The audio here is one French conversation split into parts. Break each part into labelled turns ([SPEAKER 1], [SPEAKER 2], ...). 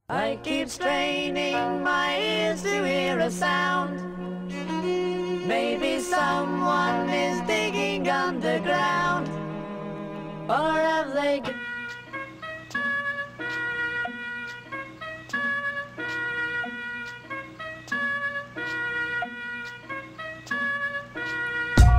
[SPEAKER 1] I keep straining my ears to hear a sound. Maybe someone is digging underground. Or have they...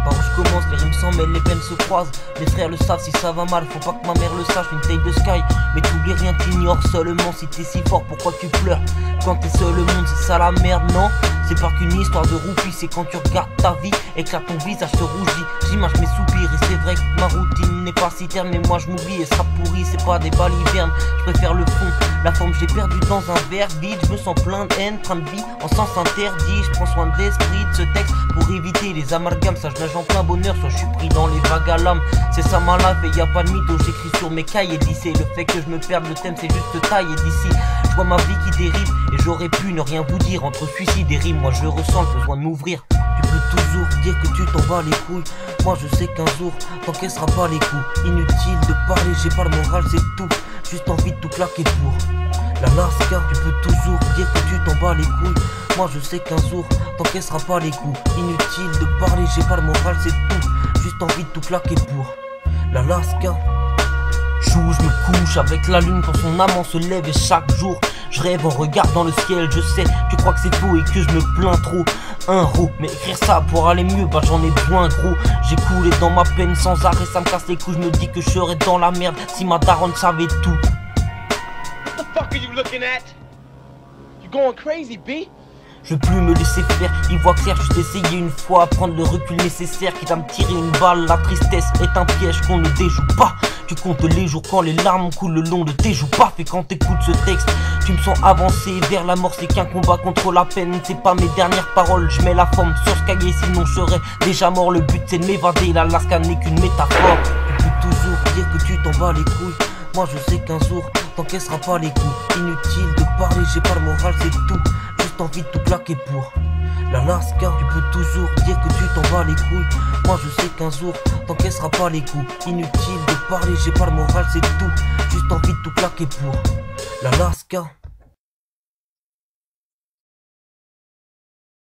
[SPEAKER 2] Par où je commence, les rimes s'en mêlent, les peines se croisent. Mes frères le savent, si ça va mal, faut pas que ma mère le sache. Une taille de sky, mais t'oublies rien, t'ignores seulement. Si t'es si fort, pourquoi tu pleures? Quand t'es seul au monde, c'est ça la merde, non? C'est pas qu'une histoire de roupie, c'est quand tu regardes ta vie et que là ton visage se rougit. J'image mes soupirs et c'est vrai que ma routine n'est pas si terne. Mais moi je m'oublie et sera pourri, c'est pas des balivernes. Je préfère le fond, la forme j'ai perdu dans un verre vide. Je me sens plein de haine, train de vie en sens interdit. Je prends soin de l'esprit de ce texte pour éviter les amalgames. Ça je nage en plein bonheur, soit je suis pris dans les vagues à l'âme. C'est ça ma life et y a pas de mytho, j'écris sur mes cahiers lycée. Le fait que je me perde, le thème c'est juste taillé d'ici. Je vois ma vie qui dérive et j'aurais pu ne rien vous dire. Entre suicide et rime, moi je ressens le besoin de m'ouvrir. Tu peux toujours dire que tu t'en bats les couilles. Moi je sais qu'un jour t'encaisseras pas les coups. Inutile de parler, j'ai pas le moral, c'est tout. Juste envie de tout claquer pour l'Alaska. Tu peux toujours dire que tu t'en bats les couilles. Moi je sais qu'un jour t'encaisseras pas les coups. Inutile de parler, j'ai pas le moral, c'est tout. Juste envie de tout claquer pour l'Alaska. Je me couche avec la lune quand son amant se lève et chaque jour je rêve en regardant le ciel. Je sais, tu crois que c'est faux et que je me plains trop. Un ro, mais écrire ça pour aller mieux, bah j'en ai besoin gros. J'ai coulé dans ma peine sans arrêt, ça me casse les couilles. Je me dis que je serais dans la merde si ma daronne savait tout.
[SPEAKER 3] What the fuck are you looking at? You going crazy, B?
[SPEAKER 2] Je veux plus me laisser faire, y voit clair, juste essayer une fois, prendre le recul nécessaire, quitte à me tirer une balle. La tristesse est un piège qu'on ne déjoue pas. Tu comptes les jours quand les larmes coulent le long de tes joues. Paf, et quand t'écoutes ce texte, tu me sens avancer vers la mort. C'est qu'un combat contre la peine, c'est pas mes dernières paroles. Je mets la forme sur ce cahier, sinon je serais déjà mort. Le but c'est de m'évader, l'Alaska n'est qu'une métaphore. Tu peux toujours dire que tu t'en bats les couilles. Moi je sais qu'un jour t'encaisseras pas les coups. Inutile de parler, j'ai pas le moral, c'est tout. Juste envie de tout claquer pour l'Alaska. Tu peux toujours dire que tu t'en bats les couilles. Moi je sais qu'un jour t'encaisseras pas les coups. Inutile de parler, j'ai pas le moral, c'est tout. Juste envie de tout claquer pour l'Alaska.